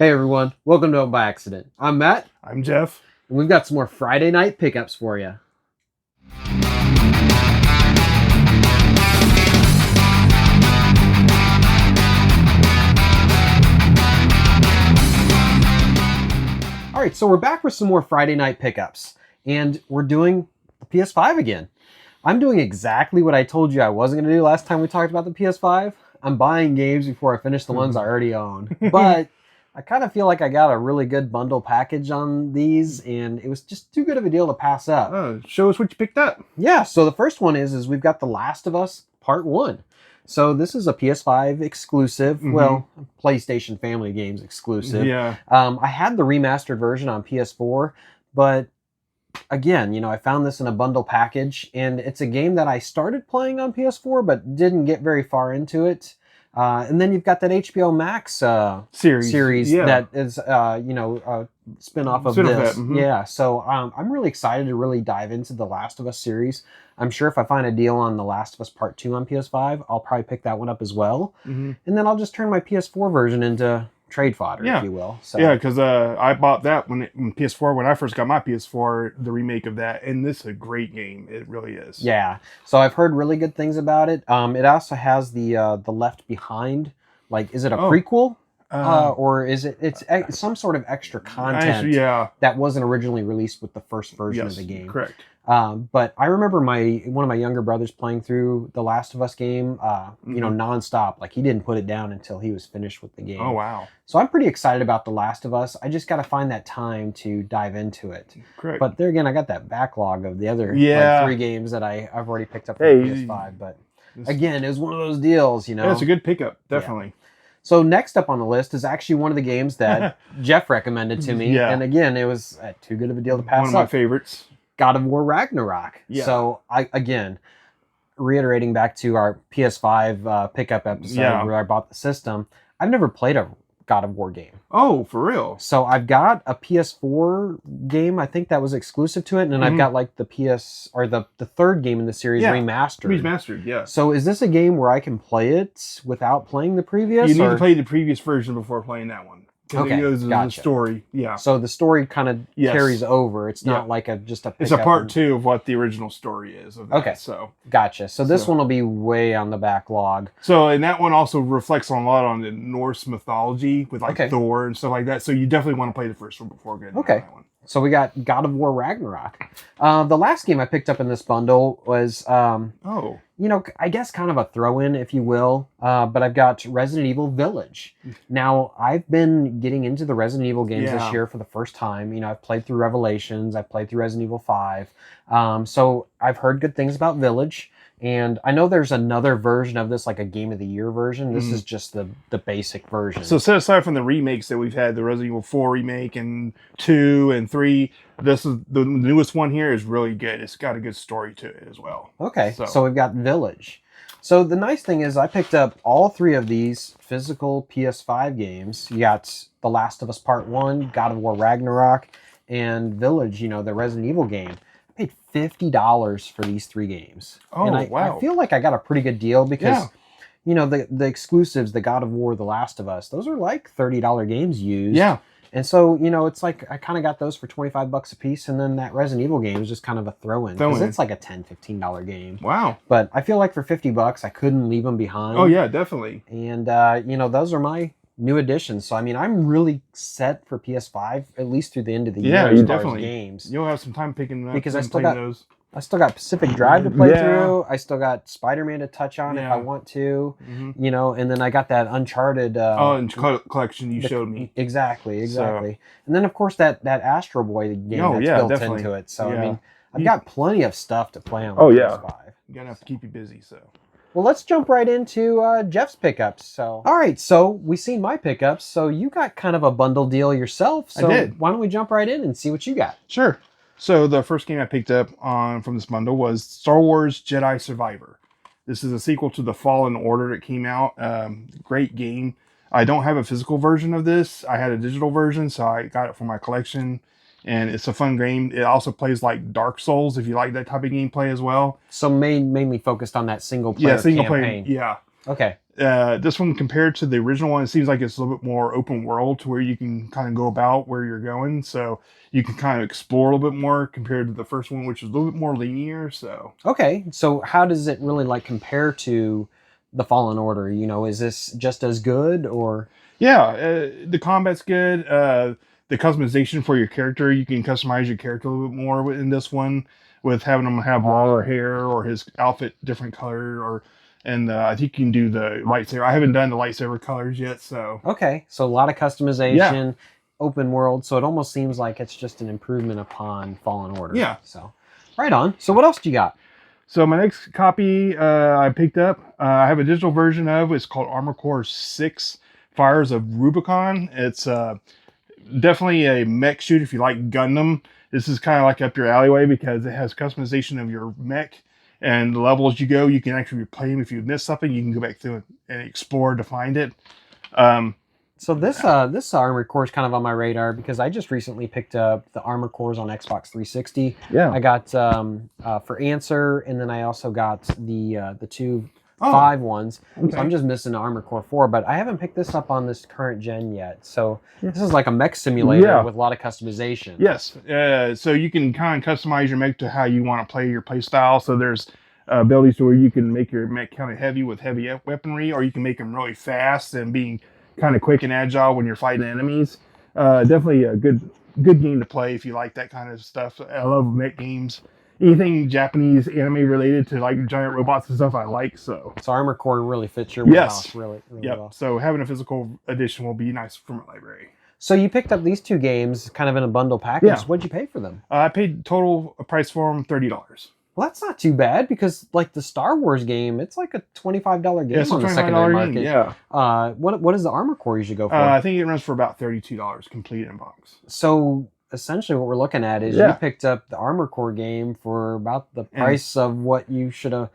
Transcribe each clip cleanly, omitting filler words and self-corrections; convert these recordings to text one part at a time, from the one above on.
Hey everyone, welcome to By Accident. I'm Matt. I'm Jeff. And we've got some more Friday night pickups for you. Alright, so we're back with some more Friday night pickups. And we're doing the PS5 again. I'm doing exactly what I told you I wasn't going to do last time we talked about the PS5. I'm buying games before I finish the ones I already own. But I kind of feel like I got a really good bundle package on these, and it was just too good of a deal to pass up. Show us what you picked up. Yeah, so the first one is we've got The Last of Us Part 1. So this is a PS5 exclusive, well, PlayStation Family Games exclusive. Yeah. I had the remastered version on PS4, but again, I found this in a bundle package, and it's a game that I started playing on PS4, but didn't get very far into it. And then you've got that HBO Max series that is, a spin-off of this. Yeah, so I'm really excited to really dive into the Last of Us series. I'm sure if I find a deal on The Last of Us Part 2 on PS5, I'll probably pick that one up as well. And then I'll just turn my PS4 version into trade fodder, if you will. So. Yeah, because I bought that when PS4, when I first got my PS4, the remake of that, and this is a great game. It really is. Yeah, so I've heard really good things about it. It also has the Left Behind. Like, is it a prequel? Or is it's some sort of extra content that wasn't originally released with the first version of the game? Correct. But I remember one of my younger brothers playing through the Last of Us game, nonstop. Like, he didn't put it down until he was finished with the game. Oh, wow. So I'm pretty excited about The Last of Us. I just got to find that time to dive into it. Correct. But there again, I got that backlog of the other 3 games that I've already picked up for the PS5. But again, it was one of those deals, Yeah, it's a good pickup, definitely. Yeah. So next up on the list is actually one of the games that Jeff recommended to me. And again, it was too good of a deal to pass up. One of my favorites. God of War Ragnarok. Yeah. So again, reiterating back to our PS5 pickup episode where I bought the system, I've never played a God of War game. Oh, for real? So I've got a PS4 game, I think that was exclusive to it, and then I've got like the the third game in the series remastered. Remastered, yeah. So is this a game where I can play it without playing the previous? You need to play the previous version before playing that one. Okay, gotcha. The story, So the story kind of carries over. It's not like just a. It's a part 2 of what the original story is. Of that, okay, so gotcha. So this one will be way on the backlog. So and that one also reflects a lot on the Norse mythology with like Thor and stuff like that. So you definitely want to play the first one before getting that one. So we got God of War Ragnarok. The last game I picked up in this bundle was, I guess kind of a throw-in, if you will. But I've got Resident Evil Village. Now, I've been getting into the Resident Evil games this year for the first time. I've played through Revelations. I've played through Resident Evil 5. So I've heard good things about Village. And I know there's another version of this, like a Game of the Year version. This is just the basic version. So set aside from the remakes that we've had, the Resident Evil 4 remake and 2 and 3, this is the newest one here is really good. It's got a good story to it as well. Okay, so we've got Village. So the nice thing is I picked up all 3 of these physical PS5 games. You got The Last of Us Part 1, God of War Ragnarok, and Village, the Resident Evil game. I paid $50 for these 3 games. Oh, and I feel like I got a pretty good deal because, the exclusives, the God of War, The Last of Us, those are like $30 games used. Yeah. And so, it's like I kind of got those for $25 a piece, and then that Resident Evil game is just kind of a throw-in. Because it's like a $10, $15 game. Wow. But I feel like for $50, I couldn't leave them behind. Oh, yeah, definitely. And, those are my new additions. So, I'm really set for PS5, at least through the end of the year. Yeah, you definitely. Games. You'll have some time picking up because and playing those. I still got Pacific Drive to play through. I still got Spider-Man to touch on if I want to. And then I got that Uncharted collection you showed me. Exactly. So. And then, of course, that Astro Boy game that's built into it. So, I've got plenty of stuff to play on the PS5. You're going to have to keep you busy, so... Well, let's jump right into Jeff's pickups. So, all right, so we've seen my pickups. So you got kind of a bundle deal yourself. So I did. Why don't we jump right in and see what you got? Sure. So the first game I picked up from this bundle was Star Wars Jedi Survivor. This is a sequel to the Fallen Order that came out. Great game. I don't have a physical version of this. I had a digital version, so I got it for my collection. And it's a fun game. It also plays like Dark Souls, if you like that type of gameplay as well. So mainly focused on that single player campaign. Yeah. Okay. This one, compared to the original one, it seems like it's a little bit more open world to where you can kind of go about where you're going. So you can kind of explore a little bit more compared to the first one, which is a little bit more linear. So Okay, so how does it really like compare to the Fallen Order? Is this just as good or? yeah, the combat's good. The customization for your character, you can customize your character a little bit more in this one with having him have longer hair or his outfit different color, or and I think you can do the lightsaber. I haven't done the lightsaber colors yet, so Okay, so a lot of yeah, customization, open world, so it almost seems like it's just an improvement upon Fallen Order. yeah. So, right on. So what else do you got? So my next copy I picked up, I have a digital version of. It's called Armor Core 6 Fires of Rubicon. It's definitely a mech shoot if you like Gundam. This is kind of like up your alleyway because it has customization of your mech and the levels you go. You can actually replay them. If you miss something, you can go back through and explore to find it. Um, So this Armored Core is kind of on my radar because I just recently picked up the Armored Cores on Xbox 360. yeah. I got for Answer, and then I also got the two Oh, 5 ones. okay. So I'm just missing the Armored Core 4, but I haven't picked this up on this current gen yet. So Yeah. this is like a mech simulator Yeah. with a lot of customization. Yes. So you can kind of customize your mech to how you want to play your play style. So there's abilities to where you can make your mech kind of heavy with heavy weaponry, or you can make them really fast and being kind of quick and agile when you're fighting enemies. Definitely a good game to play if you like that kind of stuff. I love mech games. Anything Japanese anime related to like giant robots and stuff I like. So Armored Core really fits your yes. wheelhouse really Yep. well. So having a physical edition will be nice for my library. So you picked up these 2 games kind of in a bundle package. Yeah. What'd you pay for them? I paid total price for them $30. Well, that's not too bad because, like the Star Wars game, it's like a $25 game Yeah, it's a on the $25 secondary game, market. yeah. What does the Armor Core usually go for? I think it runs for about $32 complete in box. So essentially, what we're looking at is you picked up the Armor Core game for about the price of what you should have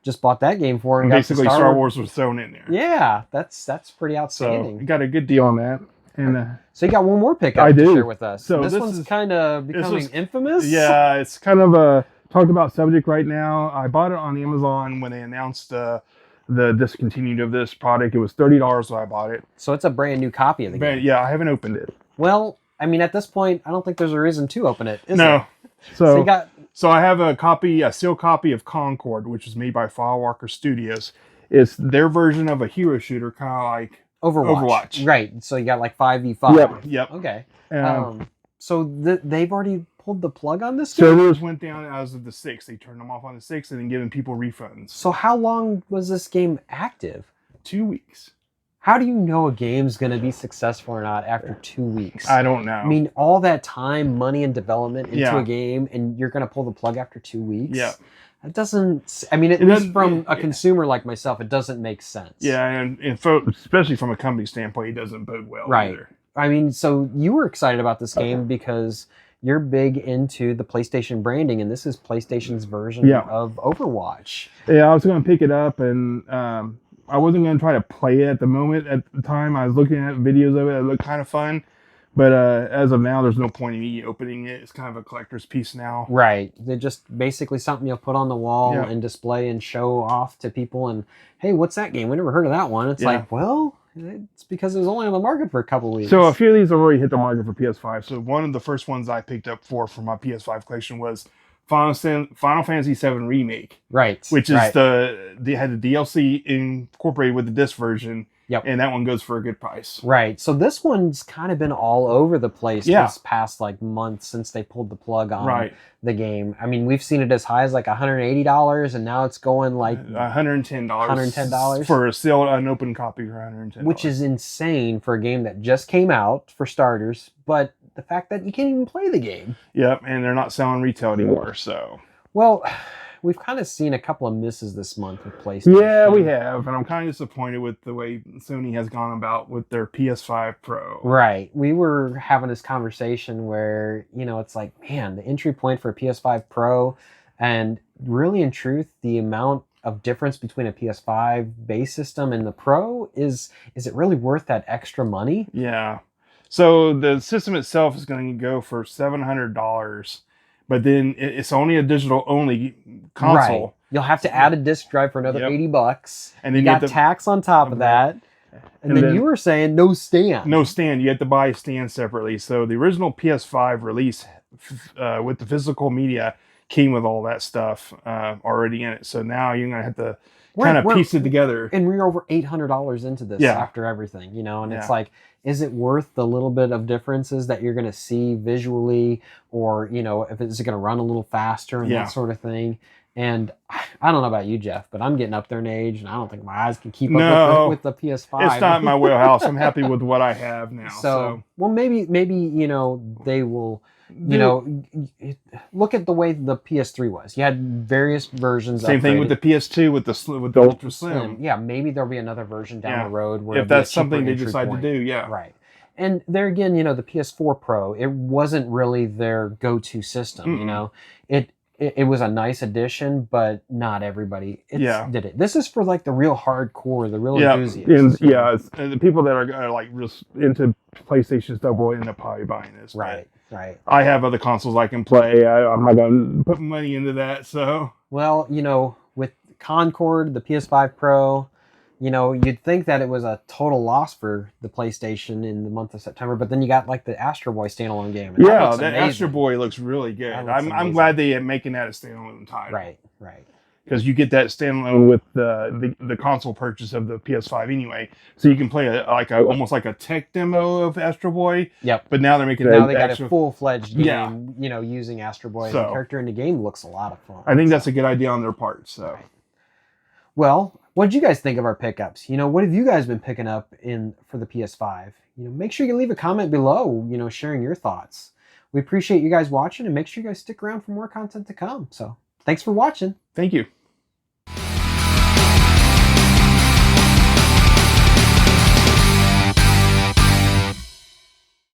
just bought that game for, and got basically Star Wars was thrown in there. Yeah, that's pretty outstanding. So you got a good deal on that. And so you got one more pickup I to do. share with us. So this one's kind of becoming infamous. Yeah, it's kind of a talked about subject right now. I bought it on Amazon when they announced the discontinued of this product. It was $30 when I bought it. So it's a brand new copy of the game. Yeah, I haven't opened it. Well, I mean, at this point, I don't think there's a reason to open it, is No. there? So you got. So I have a sealed copy of Concord, which was made by Firewalker Studios. It's their version of a hero shooter, kind of like Overwatch. Right. So you got like 5v5. Yep. Okay. So they've already pulled the plug on this game? Servers went down as of the 6th. They turned them off on the 6th and then giving people refunds. So how long was this game active? 2 weeks. How do you know a game's going to be successful or not after 2 weeks? I don't know. I mean, all that time, money, and development into Yeah. a game, and you're going to pull the plug after 2 weeks? Yeah. It doesn't, I mean, at least from a consumer like myself, it doesn't make sense. Yeah, and especially from a company standpoint, it doesn't bode well either. I mean, so you were excited about this game because you're big into the PlayStation branding, and this is PlayStation's version of Overwatch. Yeah, I was going to pick it up, and I wasn't going to try to play it at the moment. At the time, I was looking at videos of it. It looked kind of fun. But as of now, there's no point in me opening it. It's kind of a collector's piece now. Right. They're just basically something you'll put on the wall and display and show off to people. And, hey, what's that game? We never heard of that one. It's like, well, it's because it was only on the market for a couple of weeks. So a few of these have already hit the market for PS5. So one of the first ones I picked up for my PS5 collection was Final Fantasy VII Remake. Right. Which is they had the DLC incorporated with the disc version. Yep. And that one goes for a good price. Right. So this one's kind of been all over the place this past like month since they pulled the plug on the game. I mean, we've seen it as high as like $180, and now it's going like $110. $110 for a sealed unopened copy for $110. Which is insane for a game that just came out, for starters, but the fact that you can't even play the game. Yep, and they're not selling retail anymore, so. Well, we've kind of seen a couple of misses this month with PlayStation. Yeah, we have, and I'm kind of disappointed with the way Sony has gone about with their PS5 Pro. Right. We were having this conversation where, it's like, man, the entry point for a PS5 Pro, and really in truth, the amount of difference between a PS5 base system and the Pro, is it really worth that extra money? Yeah. So the system itself is going to go for $700, but then it's only a digital only console. Right. You'll have to add a disc drive for another Yep. $80, And then you you got have to- tax on top of that, and then you were saying no stand. No stand. You have to buy a stand separately. So the original PS5 release with the physical media came with all that stuff already in it. So now you're gonna have to kind of piece it together. And we're over $800 into this after everything, you know, and it's like, is it worth the little bit of differences that you're going to see visually, or, you know, if it's going to run a little faster and that sort of thing? And I don't know about you, Jeff, but I'm getting up there in age, and I don't think my eyes can keep up with the PS5. It's not my wheelhouse. I'm happy with what I have now. So well, maybe you know, they will. You know, look at the way the PS3 was. You had various versions. Same thing with the PS2 with the Ultra Slim. Yeah, maybe there'll be another version down the road where if that's something they decide to do. Yeah, right. And there again, you know, the PS4 Pro, it wasn't really their go-to system. You know, it was a nice addition, but not everybody did it. This is for like the real hardcore, the real enthusiasts. And the people that are like real into PlayStation stuff will end up probably buying this. Right. Right. I have other consoles I can play. I'm not going to put money into that. So, well, you know, with Concord, the PS5 Pro, you know, you'd think that it was a total loss for the PlayStation in the month of September, but then you got like the Astro Boy standalone game. And that Astro Boy looks really good. I'm glad they are making that a standalone title. Right. Right. Because you get that standalone with the console purchase of the PS5 anyway, so you can play almost like a tech demo of Astro Boy. Yep. But now they're making they got a full-fledged game. Yeah. You know, using Astro Boy as a character in the game looks a lot of fun. I think that's a good idea on their part. So, right. Well, what did you guys think of our pickups? You know, what have you guys been picking up for the PS5? You know, make sure you leave a comment below. You know, sharing your thoughts. We appreciate you guys watching, and make sure you guys stick around for more content to come. So, thanks for watching. Thank you.